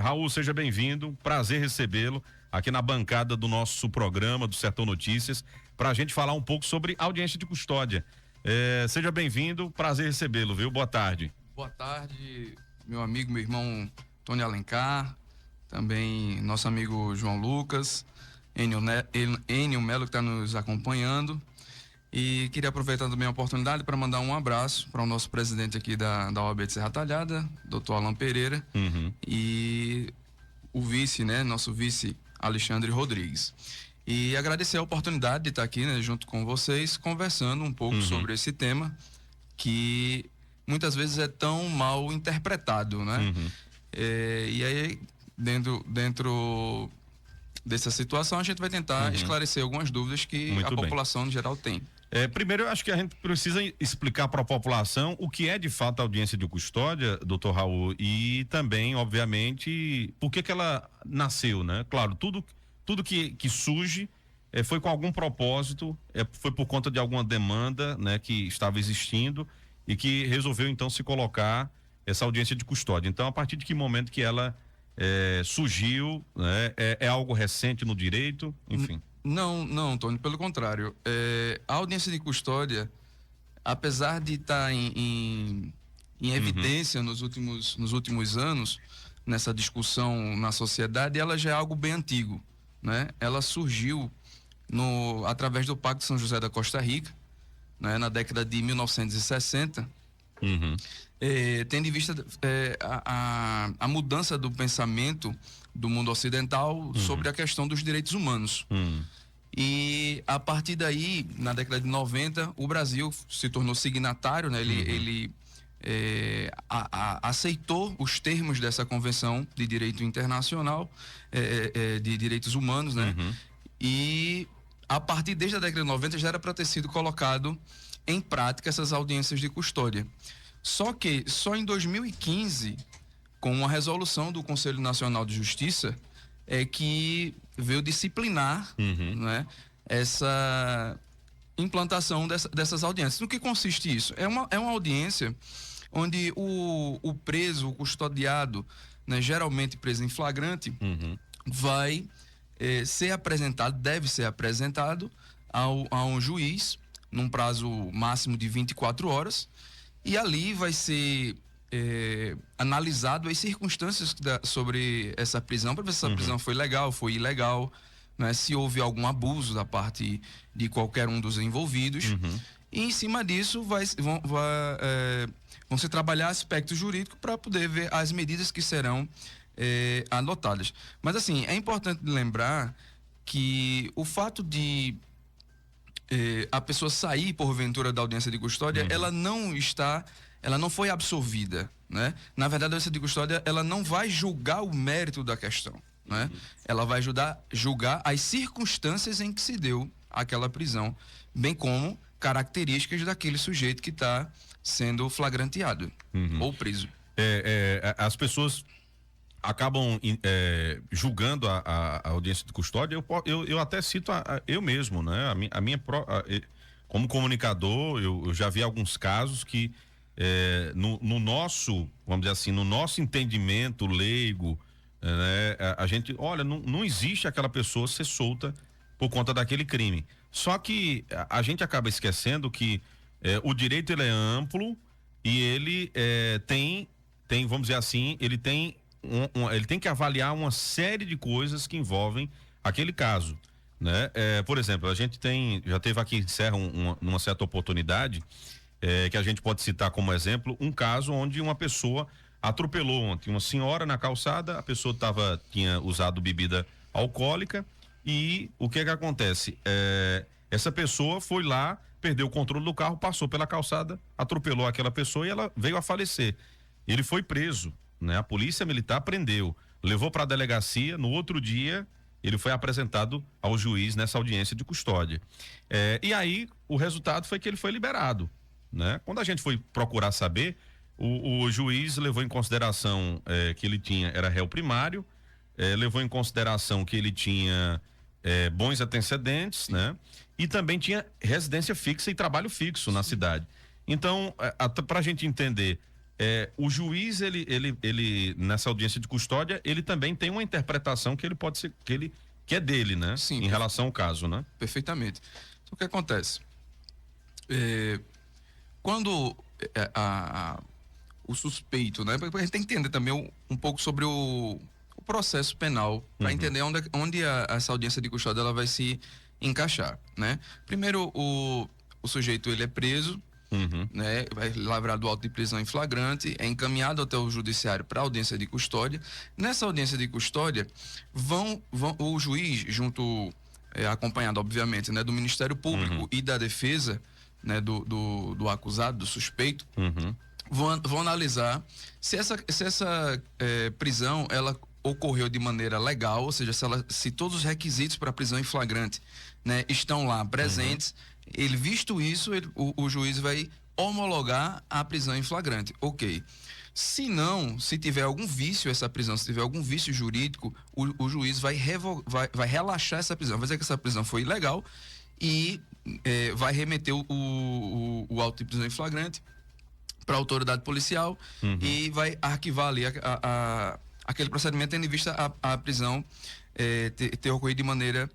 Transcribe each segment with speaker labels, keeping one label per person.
Speaker 1: Raul, seja bem-vindo, prazer recebê-lo aqui na bancada do nosso programa do Sertão Notícias, para a gente falar um pouco sobre audiência de custódia. Seja bem-vindo, prazer recebê-lo, viu? Boa tarde.
Speaker 2: Boa tarde, meu amigo, meu irmão Tony Alencar, também nosso amigo João Lucas, Enio Melo, que está nos acompanhando. E queria aproveitar também a oportunidade para mandar um abraço para o nosso presidente aqui da OAB de Serra Talhada, Dr. Alan Pereira, e o vice, nosso vice Alexandre Rodrigues. E agradecer a oportunidade de estar aqui, junto com vocês, conversando um pouco sobre esse tema que muitas vezes é tão mal interpretado, e aí, dentro dessa situação, a gente vai tentar esclarecer algumas dúvidas que a população em geral tem.
Speaker 1: Primeiro, eu acho que a gente precisa explicar para a população o que é de fato a audiência de custódia, doutor Raul, e também, obviamente, por que ela nasceu, né? Claro, tudo que surge foi com algum propósito, foi por conta de alguma demanda, que estava existindo e que resolveu então se colocar essa audiência de custódia. Então, a partir de que momento que ela surgiu, é algo recente no direito, enfim?
Speaker 2: Não, Tony, pelo contrário. A audiência de custódia, apesar de estar em evidência nos últimos anos, nessa discussão na sociedade, ela já é algo bem antigo, Ela surgiu através do Pacto de São José da Costa Rica, na década de 1960, tendo em vista a mudança do pensamento do mundo ocidental sobre a questão dos direitos humanos. E a partir daí, na década de 90, o Brasil se tornou signatário, ele aceitou os termos dessa Convenção de Direito Internacional de Direitos Humanos, E a partir desde a década de 90 já era para ter sido colocado em prática essas audiências de custódia. Só que só em 2015, com uma resolução do Conselho Nacional de Justiça, que veio disciplinar essa implantação dessas audiências. No que consiste isso? É uma audiência onde o preso, o custodiado, geralmente preso em flagrante, vai ser apresentado, deve ser apresentado a um juiz num prazo máximo de 24 horas, e ali vai ser analisado as circunstâncias sobre essa prisão, para ver se essa prisão foi legal, foi ilegal, se houve algum abuso da parte de qualquer um dos envolvidos. E em cima disso vão se trabalhar aspectos jurídicos para poder ver as medidas que serão adotadas. Mas assim, é importante lembrar que o fato de a pessoa sair porventura da audiência de custódia, ela não foi absolvida, Na verdade, a audiência de custódia, ela não vai julgar o mérito da questão, Ela vai julgar as circunstâncias em que se deu aquela prisão, bem como características daquele sujeito que está sendo flagranteado ou preso.
Speaker 1: As pessoas acabam julgando a audiência de custódia. Eu até cito eu mesmo, como comunicador, eu já vi alguns casos que no nosso, vamos dizer assim, no nosso entendimento leigo, a gente, olha, não existe aquela pessoa ser solta por conta daquele crime. Só que a gente acaba esquecendo que o direito, ele é amplo e ele tem, vamos dizer assim, ele tem que avaliar uma série de coisas que envolvem aquele caso, por exemplo, a gente já teve aqui em Serra numa certa oportunidade, que a gente pode citar como exemplo um caso onde uma pessoa atropelou ontem uma senhora na calçada. A pessoa tinha usado bebida alcoólica e o que acontece? Essa pessoa foi lá, perdeu o controle do carro, passou pela calçada, atropelou aquela pessoa e ela veio a falecer. Ele foi preso, A polícia militar prendeu, levou para a delegacia. No outro dia ele foi apresentado ao juiz nessa audiência de custódia. E aí o resultado foi que ele foi liberado, Quando a gente foi procurar saber, o juiz levou em consideração que ele era réu primário, levou em consideração que ele tinha bons antecedentes, E também tinha residência fixa e trabalho fixo na cidade. Então, para a gente entender o juiz, ele, nessa audiência de custódia, ele também tem uma interpretação que ele pode ser, que é dele, né?
Speaker 2: Sim.
Speaker 1: Em relação ao caso, né?
Speaker 2: Perfeitamente. Então, o que acontece? Quando o suspeito, né? Porque a gente tem que entender também um pouco sobre o processo penal, para entender onde essa audiência de custódia ela vai se encaixar, né? Primeiro, o sujeito ele é preso, né? Vai lavrado auto de prisão em flagrante, é encaminhado até o judiciário para audiência de custódia. Nessa audiência de custódia, o juiz, junto, acompanhado, obviamente, né, do Ministério Público e da defesa, né, do acusado, do suspeito, vão analisar se essa prisão ela ocorreu de maneira legal, ou seja, se todos os requisitos para prisão em flagrante, né, estão lá presentes. Ele, visto isso, o juiz vai homologar a prisão em flagrante. Ok. Se não, se tiver algum vício essa prisão, se tiver algum vício jurídico, o juiz vai relaxar essa prisão, vai dizer que essa prisão foi ilegal e vai remeter o auto de prisão em flagrante para a autoridade policial e vai arquivar ali aquele procedimento, tendo em vista a prisão ter ocorrido de maneira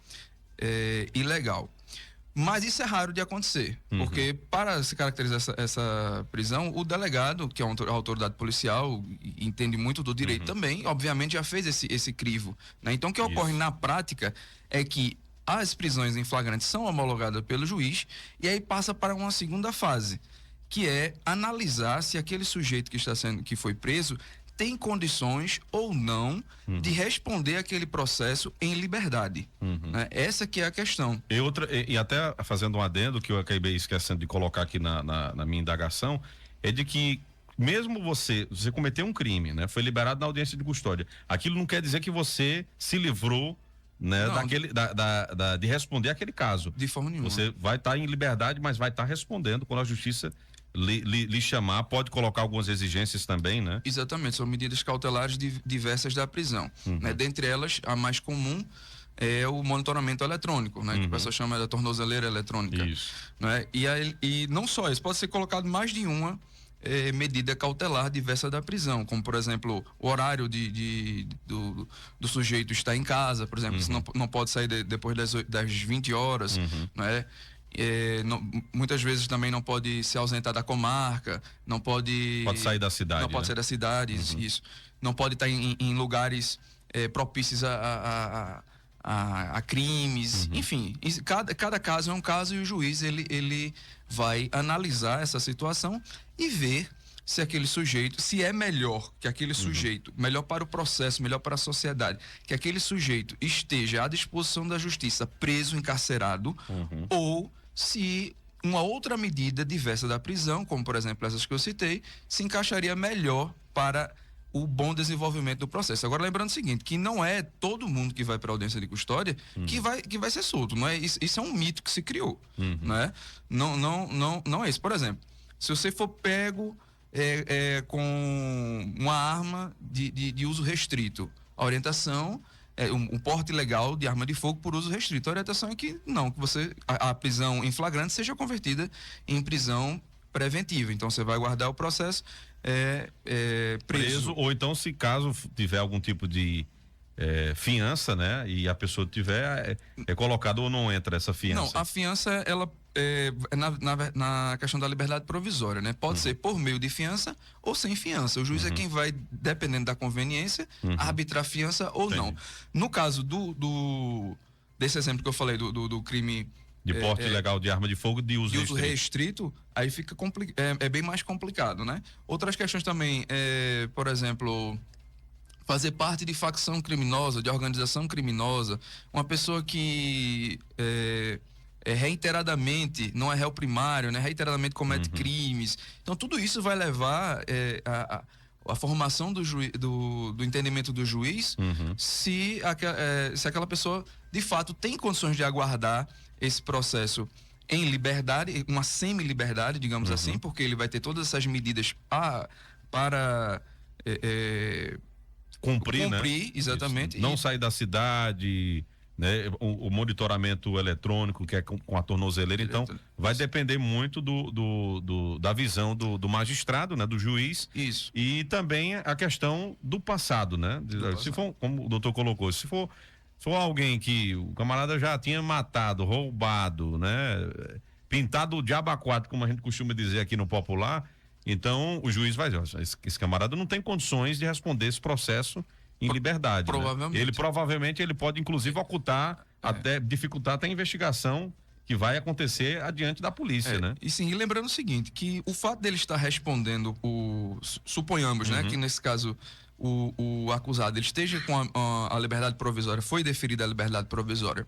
Speaker 2: ilegal. Mas isso é raro de acontecer, porque para se caracterizar essa prisão, o delegado, que é a autoridade policial, entende muito do direito também, obviamente já fez esse crivo, né? Então o que ocorre na prática é que as prisões em flagrante são homologadas pelo juiz e aí passa para uma segunda fase, que é analisar se aquele sujeito que foi preso tem condições ou não de responder aquele processo em liberdade. Né? Essa que é a questão.
Speaker 1: E até fazendo um adendo que eu acabei esquecendo de colocar aqui na minha indagação, é de que mesmo você cometeu um crime, né? Foi liberado na audiência de custódia. Aquilo não quer dizer que você se livrou, né, de responder aquele caso.
Speaker 2: De forma nenhuma.
Speaker 1: Você vai estar em liberdade, mas vai estar respondendo quando a justiça lhe chamar, pode colocar algumas exigências também, né?
Speaker 2: Exatamente, são medidas cautelares diversas da prisão. Né? Dentre elas, a mais comum é o monitoramento eletrônico, né? Que o pessoal chama da tornozeleira eletrônica. Isso. Né? E não só isso, pode ser colocado mais de uma medida cautelar diversa da prisão, como, por exemplo, o horário do sujeito estar em casa, por exemplo, se não pode sair depois das 20 horas, né? Muitas vezes também não pode se ausentar da comarca, não pode
Speaker 1: sair da cidade,
Speaker 2: não pode sair da cidade, isso, não pode estar em lugares propícios a crimes, enfim, cada caso é um caso e o juiz ele vai analisar essa situação e ver se aquele sujeito, se é melhor que aquele sujeito, melhor para o processo, melhor para a sociedade, que aquele sujeito esteja à disposição da justiça, preso, encarcerado, ou se uma outra medida diversa da prisão, como por exemplo essas que eu citei, se encaixaria melhor para o bom desenvolvimento do processo. Agora, lembrando o seguinte, que não é todo mundo que vai para a audiência de custódia que vai ser solto, não é? Isso é um mito que se criou, né? Não é isso. Por exemplo, se você for pego com uma arma de uso restrito, a orientação um porte legal de arma de fogo por uso restrito. A orientação é que não, que a prisão em flagrante seja convertida em prisão preventiva. Então você vai guardar o processo preso.
Speaker 1: Ou então, se caso tiver algum tipo de fiança, né? E a pessoa tiver colocada ou não entra essa fiança?
Speaker 2: Não, a fiança ela na questão da liberdade provisória, né? Pode ser por meio de fiança ou sem fiança. O juiz é quem vai, dependendo da conveniência, arbitrar fiança ou não. No caso desse exemplo que eu falei do crime
Speaker 1: de porte ilegal de arma de fogo de uso
Speaker 2: restrito, aí fica bem mais complicado, né? Outras questões também, por exemplo, fazer parte de facção criminosa, de organização criminosa, uma pessoa que reiteradamente não é réu primário, né? Reiteradamente comete crimes. Então tudo isso vai levar a formação do entendimento do juiz se aquela pessoa de fato tem condições de aguardar esse processo em liberdade, uma semi-liberdade, digamos assim, porque ele vai ter todas essas medidas para
Speaker 1: cumprir, né?
Speaker 2: Exatamente.
Speaker 1: Isso. Não sair da cidade, né? O monitoramento eletrônico, que é com a tornozeleira, então vai depender muito da visão do magistrado, né? Do juiz.
Speaker 2: Isso.
Speaker 1: E também a questão do passado, né? Se for, como o doutor colocou, se for alguém que o camarada já tinha matado, roubado, né? Pintado o diabo a quatro, como a gente costuma dizer aqui no popular, então o juiz vai dizer, esse camarada não tem condições de responder esse processo em liberdade.
Speaker 2: Provavelmente.
Speaker 1: Né? Ele provavelmente pode inclusive ocultar, até dificultar até a investigação que vai acontecer adiante da polícia, né?
Speaker 2: E sim, e lembrando o seguinte, que o fato dele estar respondendo suponhamos, né, que nesse caso o acusado ele esteja com a liberdade provisória, foi deferida a liberdade provisória.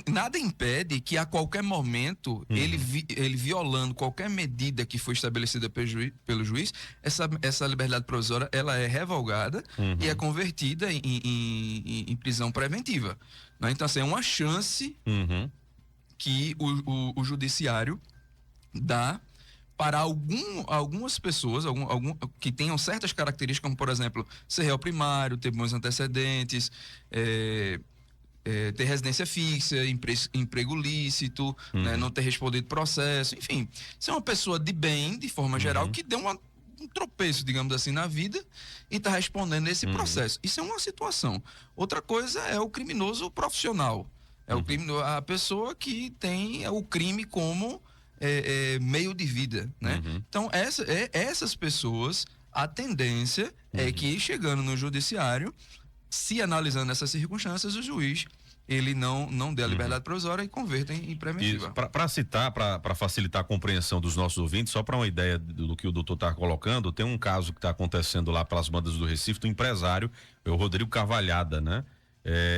Speaker 2: Nada impede que a qualquer momento ele violando qualquer medida que foi estabelecida pelo juiz, essa liberdade provisória ela é revogada e é convertida em prisão preventiva, né? Então assim, é uma chance que o judiciário dá para algumas pessoas que tenham certas características, como por exemplo ser réu primário, ter bons antecedentes, ter residência fixa, emprego lícito, né, não ter respondido processo, enfim, ser uma pessoa de bem, de forma geral, que deu um tropeço, digamos assim, na vida e está respondendo esse processo. Isso é uma situação. Outra coisa é o criminoso profissional. É a pessoa que tem o crime como meio de vida, né? Então, essas pessoas, a tendência é que, chegando no judiciário, se analisando essas circunstâncias, o juiz ele não dê a liberdade provisória e converta em preventiva.
Speaker 1: Para citar, para facilitar a compreensão dos nossos ouvintes, só para uma ideia do que o doutor está colocando, tem um caso que está acontecendo lá pelas bandas do Recife, do empresário, é o Rodrigo Carvalhada, né?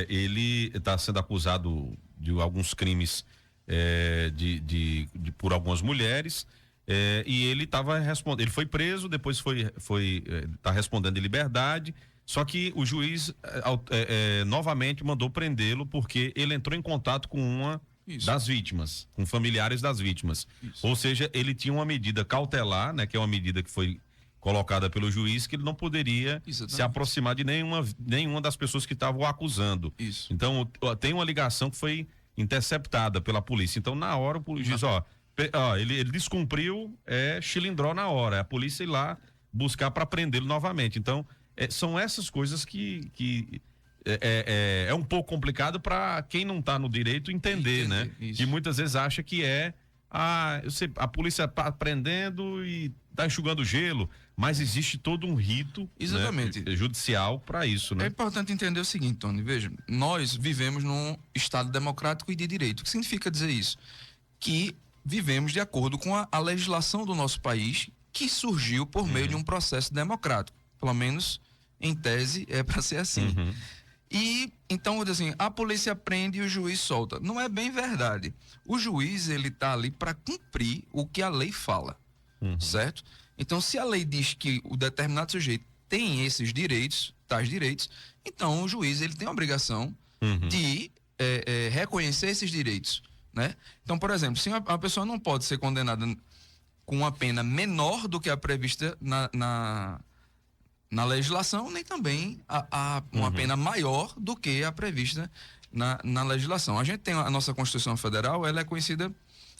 Speaker 1: Ele está sendo acusado de alguns crimes por algumas mulheres, e ele estava respondendo, ele foi preso, depois está respondendo em liberdade. Só que o juiz novamente mandou prendê-lo porque ele entrou em contato com uma das vítimas, com familiares das vítimas. Ou seja, ele tinha uma medida cautelar, né, que é uma medida que foi colocada pelo juiz, que ele não poderia se aproximar de nenhuma das pessoas que estavam o acusando. Então, tem uma ligação que foi interceptada pela polícia. Então, na hora, o juiz, ele descumpriu, chilindró na hora. A polícia ir lá buscar para prendê-lo novamente. Então, são essas coisas que é um pouco complicado para quem não está no direito entender, né? Que muitas vezes acha que a polícia está prendendo e está enxugando gelo, mas existe todo um rito, né, judicial para isso, né?
Speaker 2: É importante entender o seguinte, Tony, veja, nós vivemos num Estado democrático e de direito. O que significa dizer isso? Que vivemos de acordo com a legislação do nosso país, que surgiu por meio de um processo democrático, pelo menos em tese é para ser assim. E então, assim, a polícia prende e o juiz solta. Não é bem verdade. O juiz, ele tá ali para cumprir o que a lei fala, certo? Então, se a lei diz que o determinado sujeito tem esses direitos, tais direitos, então o juiz, ele tem a obrigação de reconhecer esses direitos, né? Então, por exemplo, se a pessoa não pode ser condenada com uma pena menor do que a prevista na legislação, nem também uma pena maior do que a prevista na legislação. A gente tem a nossa Constituição Federal, ela é conhecida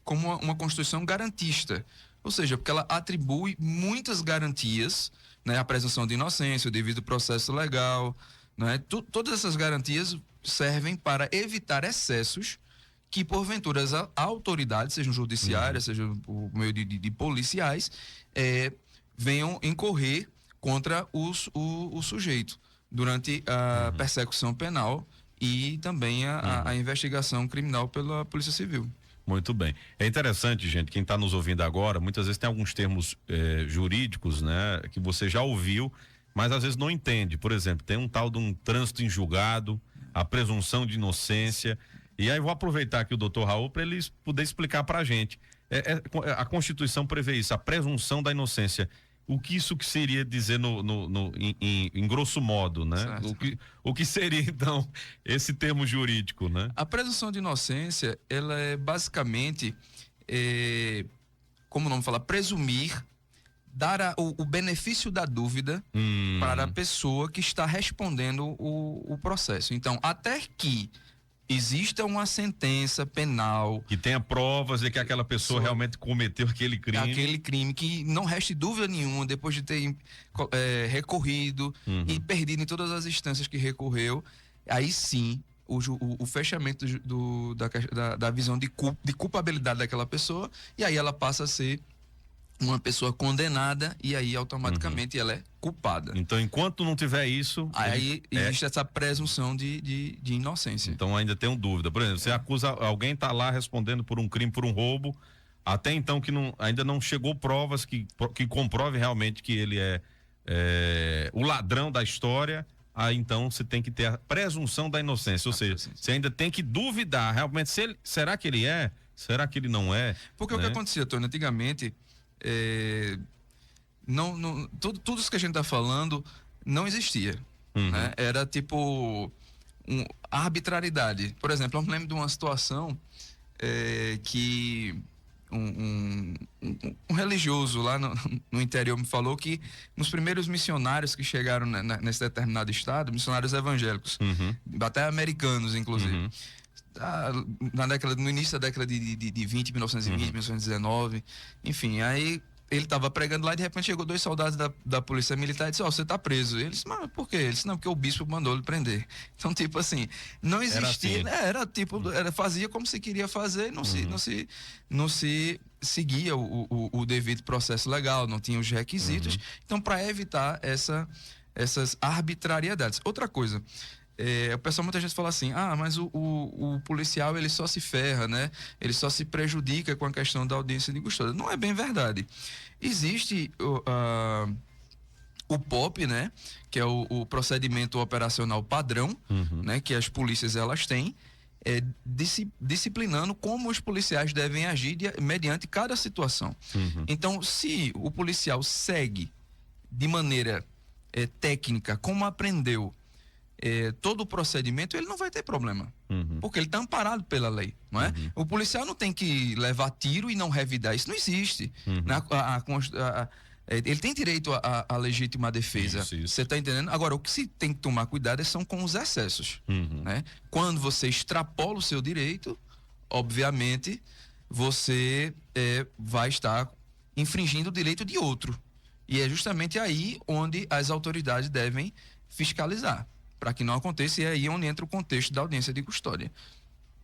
Speaker 2: como uma Constituição garantista, ou seja, porque ela atribui muitas garantias, né? A presunção de inocência, o devido processo legal, né? Todas essas garantias servem para evitar excessos que, porventura, as autoridades, sejam judiciárias, sejam por meio de policiais, venham incorrer contra o sujeito durante a persecução penal e também a investigação criminal pela Polícia Civil.
Speaker 1: Muito bem. É interessante, gente, quem está nos ouvindo agora, muitas vezes tem alguns termos jurídicos, né, que você já ouviu, mas às vezes não entende. Por exemplo, tem um tal de um trânsito em julgado, a presunção de inocência. E aí vou aproveitar aqui o doutor Raul para ele poder explicar para a gente. A Constituição prevê isso, a presunção da inocência. O que isso que seria dizer em grosso modo, né? O que seria, então, esse termo jurídico, né?
Speaker 2: A presunção de inocência, ela é basicamente, como o nome fala, presumir dar o benefício da dúvida para a pessoa que está respondendo o processo. Então, até que exista uma sentença penal,
Speaker 1: que tenha provas de que aquela pessoa realmente cometeu aquele crime,
Speaker 2: que não reste dúvida nenhuma, depois de ter recorrido e perdido em todas as instâncias que recorreu, aí sim o fechamento da visão de culpabilidade daquela pessoa, e aí ela passa a ser uma pessoa condenada, e aí automaticamente ela é culpada.
Speaker 1: Então, enquanto não tiver isso,
Speaker 2: aí existe essa presunção de inocência.
Speaker 1: Então ainda tem dúvida. Por exemplo, você acusa alguém, tá lá respondendo por um crime, por um roubo, até então que ainda não chegou provas que comprove realmente que ele é o ladrão da história. Aí então você tem que ter a presunção da inocência, ou seja, você ainda tem que duvidar realmente será que ele é, será que ele não é?
Speaker 2: Porque o que acontecia, Tony, antigamente, tudo isso que a gente está falando não existia, né? Era tipo arbitrariedade. Por exemplo, eu me lembro de uma situação que um religioso lá no interior me falou que nos primeiros missionários que chegaram nesse determinado estado, missionários evangélicos, até americanos inclusive, no início da década de 20, 1920, 1919, enfim, aí ele estava pregando lá e de repente chegou 2 soldados da polícia militar e disse: você está preso. Ele disse: mas por quê? Ele disse: não, porque o bispo mandou ele prender. Então, tipo assim, não existia, era tipo, fazia como se queria fazer, não se seguia o devido processo legal, não tinha os requisitos. Então, para evitar essas arbitrariedades. Outra coisa, o pessoal, muita gente fala assim: mas o policial ele só se ferra, né? Ele só se prejudica com a questão da audiência de custódia. Não é bem verdade. Existe o POP, né? Que é o procedimento operacional padrão, né? Que as polícias elas têm, disciplinando como os policiais devem agir mediante cada situação. Então, se o policial segue de maneira técnica, como aprendeu, todo o procedimento, ele não vai ter problema, porque ele está amparado pela lei, não é? O policial não tem que levar tiro e não revidar, isso não existe. Ele tem direito à legítima defesa. Isso. Você está entendendo? Agora, o que se tem que tomar cuidado são com os excessos, né? Quando você extrapola o seu direito, obviamente você vai estar infringindo o direito de outro, e é justamente aí onde as autoridades devem fiscalizar, para que não aconteça, e é aí onde entra o contexto da audiência de custódia.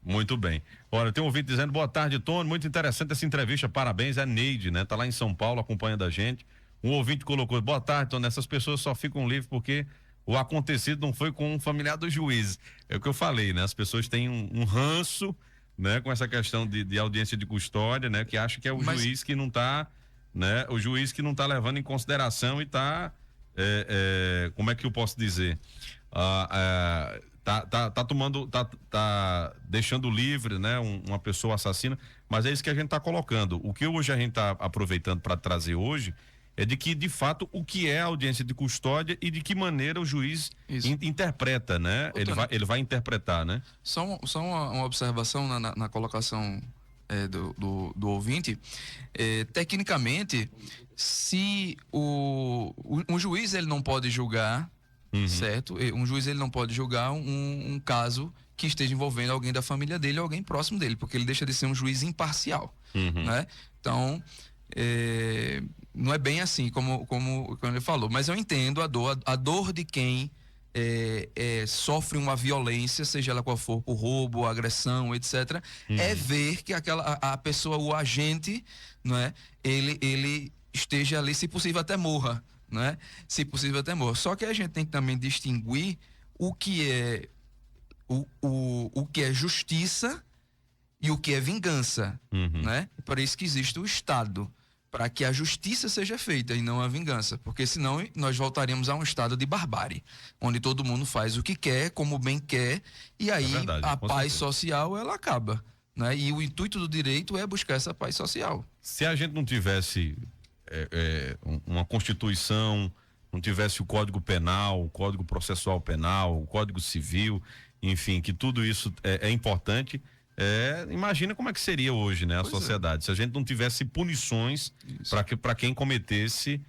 Speaker 1: Muito bem. Olha, tem um ouvinte dizendo: boa tarde, Tony, muito interessante essa entrevista, parabéns, é Neide, né? Tá lá em São Paulo acompanhando a gente. Um ouvinte colocou: boa tarde, Tony, essas pessoas só ficam livres porque o acontecido não foi com um familiar do juiz. É o que eu falei, né? As pessoas têm um ranço, né? Com essa questão de audiência de custódia, né? Que acha que é o juiz que não tá, né? O juiz que não tá levando em consideração e tá, como é que eu posso dizer? Tá deixando livre, né, uma pessoa assassina, mas é isso que a gente tá colocando. O que hoje a gente tá aproveitando para trazer hoje é de que, de fato, o que é a audiência de custódia e de que maneira o juiz interpreta, né? Ele vai interpretar, né?
Speaker 2: Só uma observação na colocação do ouvinte. Tecnicamente, se um juiz ele não pode julgar, certo? Um juiz ele não pode julgar um caso que esteja envolvendo alguém da família dele ou alguém próximo dele, porque ele deixa de ser um juiz imparcial, né? Então, não é bem assim como ele falou, mas eu entendo a dor de quem sofre uma violência, seja ela qual for, por roubo, agressão, etc. É ver que a pessoa, o agente, não é? Ele esteja ali, se possível até morra, né? Se possível até morra. Só que a gente tem que também distinguir o que é o que é justiça e o que é vingança, né? Por isso que existe o Estado, para que a justiça seja feita e não a vingança, porque senão nós voltaríamos a um estado de barbárie, onde todo mundo faz o que quer, como bem quer, e aí a paz social ela acaba, né? E o intuito do direito é buscar essa paz social.
Speaker 1: Se a gente não tivesse uma Constituição, não tivesse o Código Penal, o Código Processual Penal, o Código Civil, enfim, que tudo isso é importante, Imagina como é que seria hoje, né, a sociedade, se a gente não tivesse punições para quem cometesse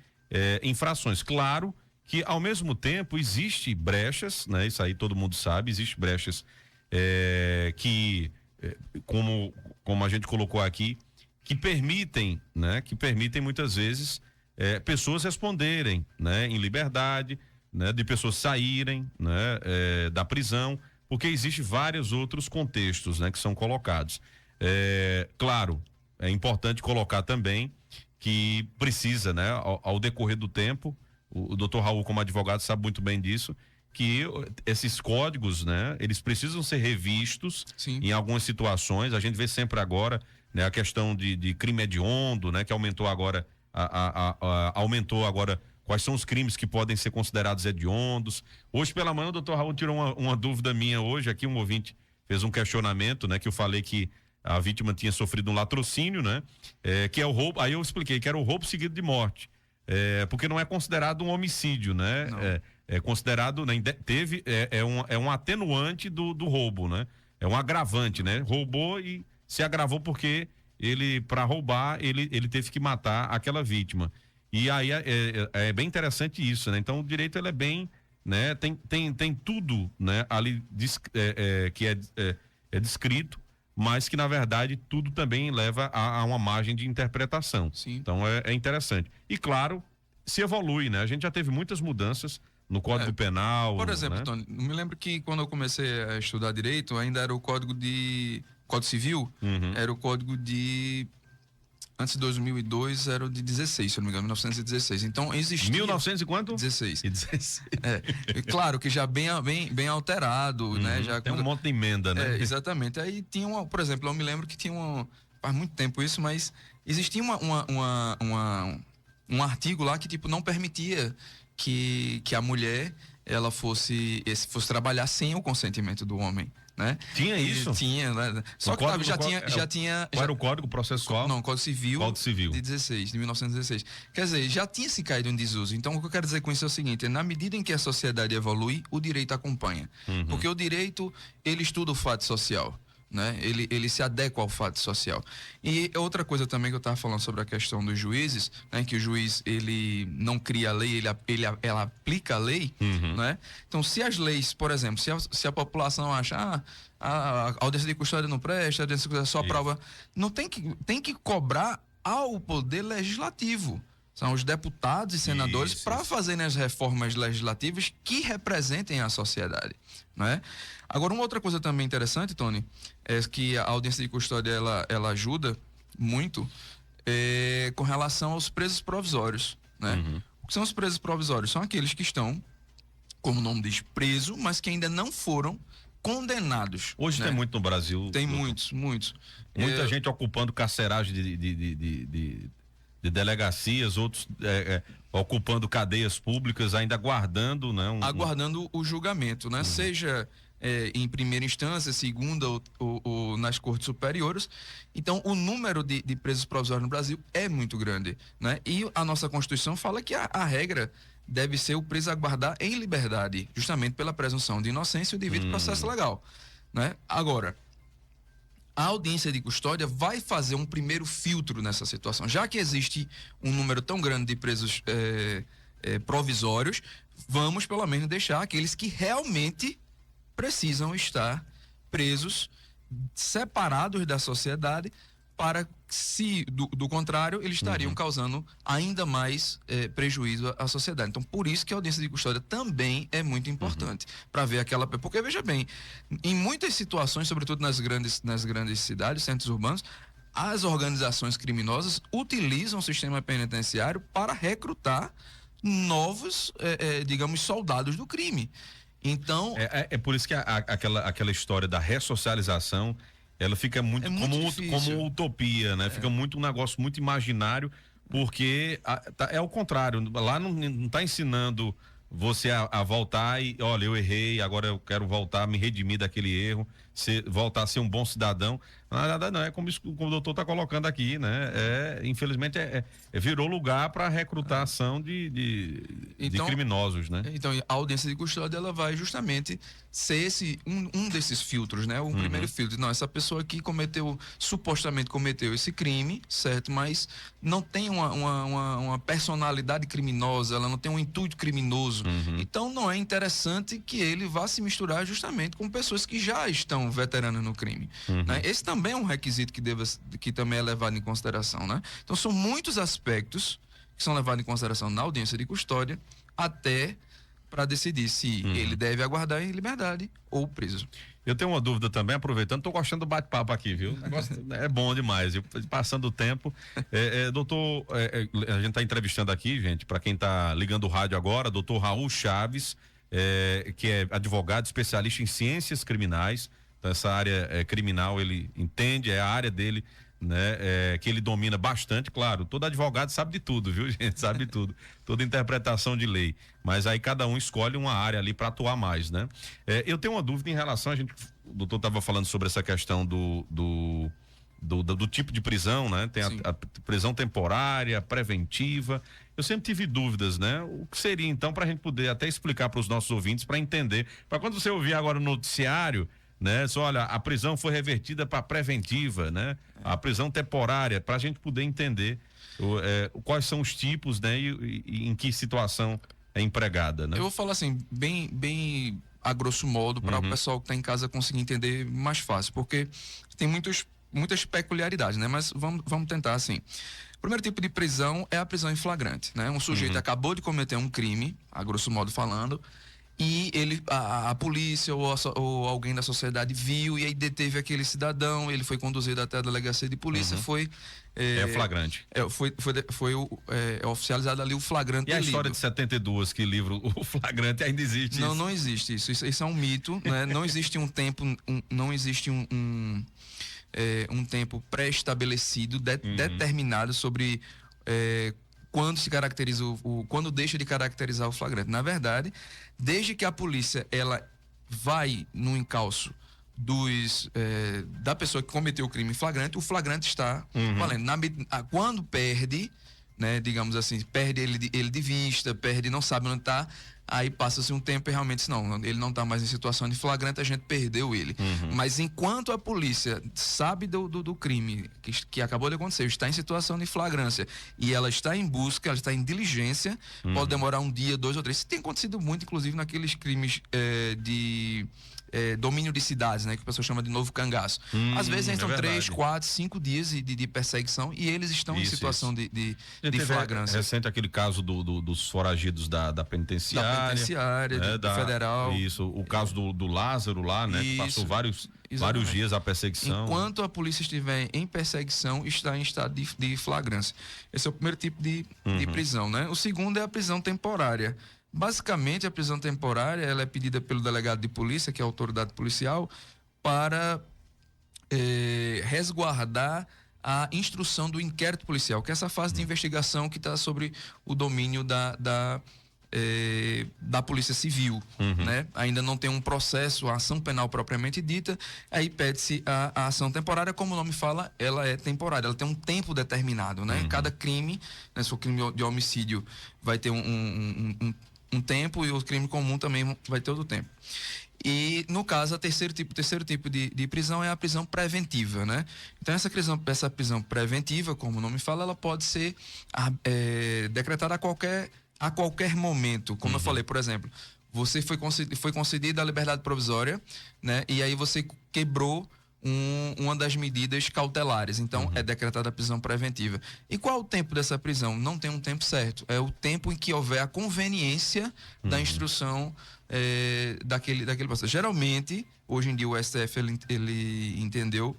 Speaker 1: infrações. Claro que, ao mesmo tempo, existe brechas, né? Isso aí todo mundo sabe, existe brechas que, como a gente colocou aqui, que permitem, né? Que permitem muitas vezes pessoas responderem, né? Em liberdade, né? De pessoas saírem, né? Da prisão, porque existe vários outros contextos, né? Que são colocados. Claro, é importante colocar também que precisa, né? Ao decorrer do tempo, o doutor Raul, como advogado, sabe muito bem disso, que esses códigos, né? Eles precisam ser revistos.
Speaker 2: Sim.
Speaker 1: Em algumas situações. A gente vê sempre agora, né? A questão de crime hediondo, né? Que aumentou agora, aumentou agora quais são os crimes que podem ser considerados hediondos. Hoje pela manhã o doutor Raul tirou uma dúvida minha hoje, aqui um ouvinte fez um questionamento, né? Que eu falei que a vítima tinha sofrido um latrocínio, né? Que é o roubo, aí eu expliquei que era o roubo seguido de morte. Porque não é considerado um homicídio, né? É considerado, né, um atenuante do roubo, né? É um agravante, né? Roubou e se agravou porque para roubar, ele teve que matar aquela vítima. E aí é bem interessante isso, né? Então o direito ele é bem, né? Tem tudo, né? Ali que é descrito, mas que na verdade tudo também leva a uma margem de interpretação.
Speaker 2: Sim.
Speaker 1: Então é interessante. E claro, se evolui, né? A gente já teve muitas mudanças no Código Penal.
Speaker 2: Por exemplo,
Speaker 1: né?
Speaker 2: Tony, me lembro que quando eu comecei a estudar direito, ainda era o Código Civil, era o Código de antes de 2002 era o de 16, se eu não me engano, 1916. Então existia
Speaker 1: 1900 e quanto?
Speaker 2: 16.
Speaker 1: E 16.
Speaker 2: Claro que já bem alterado, né? Já
Speaker 1: tem um monte de emenda, né?
Speaker 2: Exatamente. Aí tinha por exemplo, eu me lembro que tinha faz muito tempo isso, mas existia um artigo lá que tipo não permitia que a mulher ela fosse trabalhar sem o consentimento do homem, né?
Speaker 1: Tinha isso?
Speaker 2: Tinha, né? Só que já tinha.
Speaker 1: Qual era o Código Processual?
Speaker 2: Não, Código Civil.
Speaker 1: Código Civil.
Speaker 2: De 1916. Quer dizer, já tinha se caído em desuso. Então, o que eu quero dizer com isso é o seguinte: na medida em que a sociedade evolui, o direito acompanha. Porque o direito, ele estuda o fato social. Né? Ele se adequa ao fato social. E outra coisa também que eu estava falando sobre a questão dos juízes, né? Que o juiz ele não cria a lei, ela aplica a lei, né? Então, se as leis, por exemplo, se a população acha a audiência de custódia não presta, a audiência de custódia só prova, não tem que cobrar ao poder legislativo. São os deputados e senadores para fazerem as reformas legislativas que representem a sociedade, né? Agora, uma outra coisa também interessante, Tony, é que a audiência de custódia ela ajuda muito com relação aos presos provisórios, né? O que são os presos provisórios? São aqueles que estão, como o nome diz, presos, mas que ainda não foram condenados.
Speaker 1: Hoje, né? Tem muito no Brasil.
Speaker 2: Tem muitos.
Speaker 1: Muita gente ocupando carceragem de delegacias, outros ocupando cadeias públicas, ainda aguardando, né?
Speaker 2: Aguardando o julgamento, né? Seja em primeira instância, segunda ou nas cortes superiores. Então, o número de presos provisórios no Brasil é muito grande, né? E a nossa Constituição fala que a regra deve ser o preso aguardar em liberdade, justamente pela presunção de inocência e o devido processo legal, né? Agora, a audiência de custódia vai fazer um primeiro filtro nessa situação. Já que existe um número tão grande de presos provisórios, vamos pelo menos deixar aqueles que realmente precisam estar presos, separados da sociedade, para se do contrário, eles estariam causando ainda mais prejuízo à sociedade. Então, por isso que a audiência de custódia também é muito importante, para ver aquela... Porque, veja bem, em muitas situações, sobretudo nas grandes cidades, centros urbanos, as organizações criminosas utilizam o sistema penitenciário para recrutar novos, digamos, soldados do crime. Então...
Speaker 1: É por isso que aquela história da ressocialização, ela fica muito como utopia, né? Fica um negócio muito imaginário, porque é o contrário. Lá não está ensinando você a voltar e, olha, eu errei, agora eu quero voltar a me redimir daquele erro, voltar a ser um bom cidadão. Nada não, é como, como o doutor está colocando aqui, né? Infelizmente virou lugar para recrutação de
Speaker 2: Então,
Speaker 1: criminosos, né?
Speaker 2: Então, a audiência de custódia, ela vai justamente ser um desses filtros, né? O primeiro filtro. Não, essa pessoa aqui supostamente cometeu esse crime, certo? Mas não tem uma personalidade criminosa, ela não tem um intuito criminoso. Então, não é interessante que ele vá se misturar justamente com pessoas que já estão veteranas no crime, né? Esse também é um requisito que também é levado em consideração, né? Então, são muitos aspectos que são levados em consideração na audiência de custódia, até para decidir se ele deve aguardar em liberdade ou preso.
Speaker 1: Eu tenho uma dúvida também, aproveitando, tô gostando do bate-papo aqui, viu? O negócio é bom demais, viu? Passando o tempo. Doutor, a gente tá entrevistando aqui, gente, para quem tá ligando o rádio agora, doutor Raul Chaves, que é advogado, especialista em ciências criminais. Então, essa área criminal ele entende, é a área dele, né? Que ele domina bastante, claro. Todo advogado sabe de tudo, viu, gente? Sabe de tudo. Toda interpretação de lei. Mas aí cada um escolhe uma área ali para atuar mais, né? Eu tenho uma dúvida em relação, o doutor estava falando sobre essa questão do tipo de prisão, né? Tem a prisão temporária, preventiva. Eu sempre tive dúvidas, né? O que seria então para a gente poder até explicar para os nossos ouvintes, para entender, para quando você ouvir agora no noticiário, né? Só, olha, a prisão foi revertida para preventiva, né? A prisão temporária, para a gente poder entender quais são os tipos, né? E em que situação é empregada, né?
Speaker 2: Eu vou falar assim, bem a grosso modo, para o pessoal que está em casa conseguir entender mais fácil, porque tem muitas peculiaridades, né? Mas vamos tentar assim. O primeiro tipo de prisão é a prisão em flagrante, né? Um sujeito acabou de cometer um crime, a grosso modo falando, e a polícia ou alguém da sociedade viu e aí deteve aquele cidadão, ele foi conduzido até a delegacia de polícia, foi
Speaker 1: flagrante.
Speaker 2: Foi oficializado ali o flagrante.
Speaker 1: E a história de 72 que livra o flagrante ainda existe?
Speaker 2: Não existe isso. Isso é um mito, né? Não existe um tempo, não existe um tempo pré-estabelecido, determinado sobre quando se caracteriza quando deixa de caracterizar o flagrante. Na verdade, desde que a polícia ela vai no encalço da pessoa que cometeu o crime em flagrante, o flagrante está valendo. Quando perde, né, digamos assim, perde ele de vista, não sabe onde está, aí passa-se um tempo e realmente ele não está mais em situação de flagrante, a gente perdeu ele. Mas enquanto a polícia sabe do crime que acabou de acontecer, está em situação de flagrância e ela está em busca, ela está em diligência, pode demorar um dia, 2 ou 3. Isso tem acontecido muito, inclusive, naqueles crimes de domínio de cidades, né, que o pessoal chama de novo cangaço. Às vezes entram 3, 4, 5 dias de perseguição e eles estão em situação de flagrância.
Speaker 1: Recente aquele caso dos foragidos da penitenciária,
Speaker 2: né, do federal.
Speaker 1: Isso, o caso do Lázaro lá, né, que passou vários dias a perseguição.
Speaker 2: Enquanto a polícia estiver em perseguição, está em estado de flagrância. Esse é o primeiro tipo de prisão, né? O segundo é a prisão temporária. Basicamente, a prisão temporária ela é pedida pelo delegado de polícia, que é a autoridade policial, para resguardar a instrução do inquérito policial, que é essa fase de investigação que está sobre o domínio da Polícia Civil, né? Ainda não tem um processo, a ação penal propriamente dita, aí pede-se a ação temporária, como o nome fala, ela é temporária, ela tem um tempo determinado, né? Cada crime, né, se for crime de homicídio, vai ter um tempo e o crime comum também vai ter outro tempo. E, no caso, o terceiro tipo de prisão é a prisão preventiva, né? Então, essa prisão preventiva, como o nome fala, ela pode ser decretada a qualquer momento. Como eu falei, por exemplo, você foi concedida a liberdade provisória, né? E aí você quebrou uma das medidas cautelares. Então, é decretada a prisão preventiva. E qual é o tempo dessa prisão? Não tem um tempo certo. É o tempo em que houver a conveniência da instrução daquele processo. Geralmente, hoje em dia, o STF ele entendeu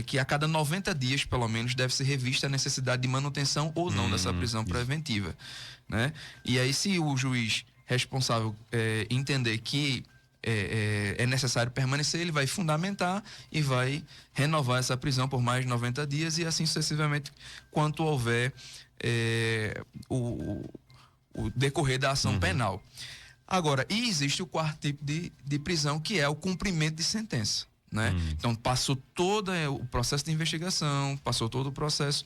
Speaker 2: que a cada 90 dias, pelo menos, deve ser revista a necessidade de manutenção ou não dessa prisão preventiva, né? E aí, se o juiz responsável entender que é necessário permanecer, ele vai fundamentar e vai renovar essa prisão por mais 90 dias e assim sucessivamente, quanto houver o decorrer da ação penal. Agora, e existe o quarto tipo de prisão, que é o cumprimento de sentença, né? Então, passou todo o processo de investigação, passou todo o processo,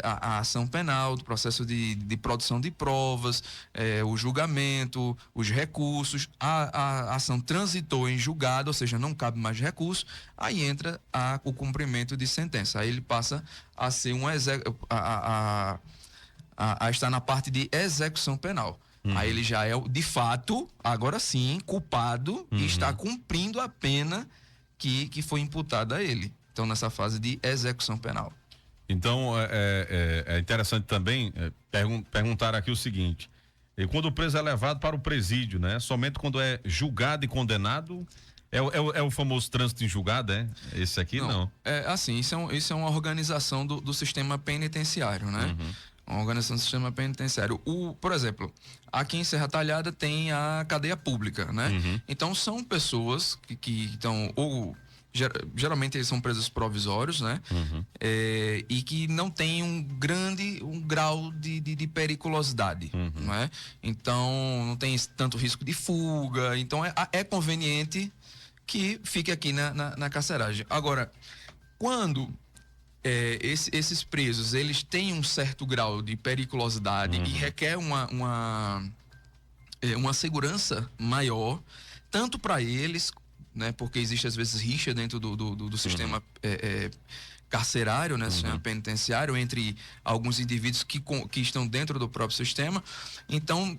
Speaker 2: a ação penal, do processo de produção de provas, o julgamento, os recursos, a ação transitou em julgado, ou seja, não cabe mais recurso, aí entra o cumprimento de sentença. Aí ele passa a ser a estar na parte de execução penal. Aí ele já é, de fato, agora sim, culpado e está cumprindo a pena que foi imputada a ele. Então, nessa fase de execução penal.
Speaker 1: Então, é interessante também perguntar aqui o seguinte: quando o preso é levado para o presídio, né? Somente quando é julgado e condenado, é o famoso trânsito em julgado, é? Esse aqui não.
Speaker 2: É assim, isso é uma organização do sistema penitenciário, né? Uma organização do sistema penitenciário. Por exemplo, aqui em Serra Talhada tem a cadeia pública, né? Então são pessoas que estão, ou geralmente eles são presos provisórios, né? E que não têm um grau de periculosidade, né? Então não tem tanto risco de fuga. Então é conveniente que fique aqui na carceragem. Agora, quando esses presos, eles têm um certo grau de periculosidade e requer uma segurança maior, tanto para eles, né, porque existe às vezes rixa dentro do sistema carcerário, né, sistema penitenciário, entre alguns indivíduos que estão dentro do próprio sistema. Então,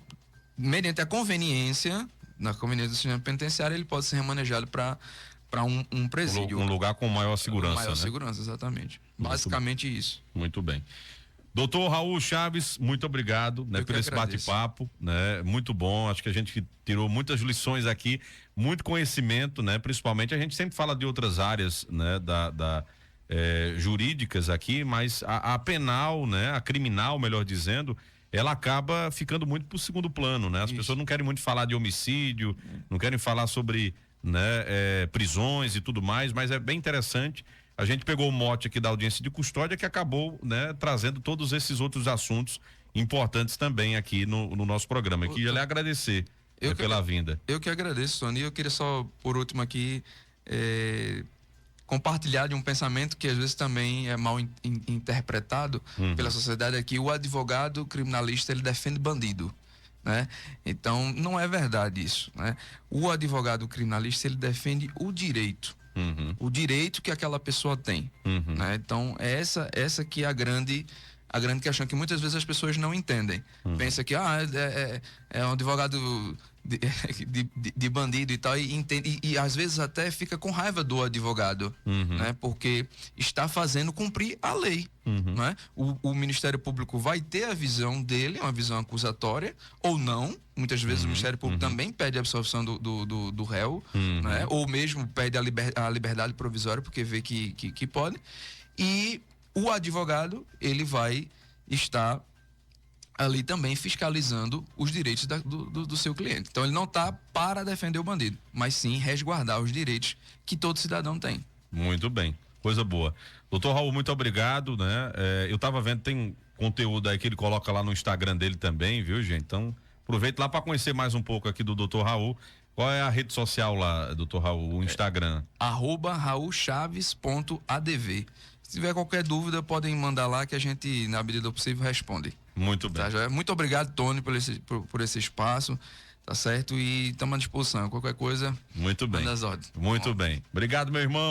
Speaker 2: mediante a conveniência, na conveniência do sistema penitenciário, ele pode ser remanejado para um presídio.
Speaker 1: Um lugar com maior segurança,
Speaker 2: maior
Speaker 1: né?
Speaker 2: segurança, exatamente. Basicamente isso.
Speaker 1: Muito bem. Doutor Raul Chaves, muito obrigado, né, por esse bate-papo, né? Muito bom, acho que a gente tirou muitas lições aqui, muito conhecimento, né? Principalmente a gente sempre fala de outras áreas, né? Jurídicas aqui, mas a penal, né? A criminal, melhor dizendo, ela acaba ficando muito pro segundo plano, né? As pessoas não querem muito falar de homicídio, não querem falar sobre, né, prisões e tudo mais, mas é bem interessante. A gente pegou o mote aqui da audiência de custódia que acabou, né, trazendo todos esses outros assuntos importantes também aqui no nosso programa. Eu queria lhe agradecer pela vinda.
Speaker 2: Eu que agradeço, Tony. Eu queria só, por último aqui, compartilhar de um pensamento que às vezes também é mal interpretado pela sociedade, é que o advogado criminalista, ele defende bandido, né? Então, não é verdade isso, né? O advogado criminalista, ele defende o direito. O direito que aquela pessoa tem, né? Então, essa que é a grande questão, que muitas vezes as pessoas não entendem. Pensa que é um advogado de bandido e tal, e às vezes até fica com raiva do advogado, né? Porque está fazendo cumprir a lei, né? O Ministério Público vai ter a visão dele, uma visão acusatória, ou não. Muitas vezes o Ministério Público também pede a absolvição do réu, né? Ou mesmo pede a liberdade provisória, porque vê que pode. E o advogado, ele vai estar ali também fiscalizando os direitos do seu cliente. Então, ele não está para defender o bandido, mas sim resguardar os direitos que todo cidadão tem.
Speaker 1: Muito bem, coisa boa. Doutor Raul, muito obrigado, né? Eu estava vendo, tem conteúdo aí que ele coloca lá no Instagram dele também, viu, gente? Então, aproveite lá para conhecer mais um pouco aqui do doutor Raul. Qual é a rede social lá, doutor Raul, o Instagram? @raulchaves.adv. Se tiver qualquer dúvida, podem mandar lá que a gente, na medida do possível, responde. Muito bem.
Speaker 2: Tá, muito obrigado, Tony, por esse espaço, tá certo? E estamos à disposição. Qualquer coisa,
Speaker 1: muito bem.
Speaker 2: manda as ordens.
Speaker 1: Muito bem. Obrigado, meu irmão.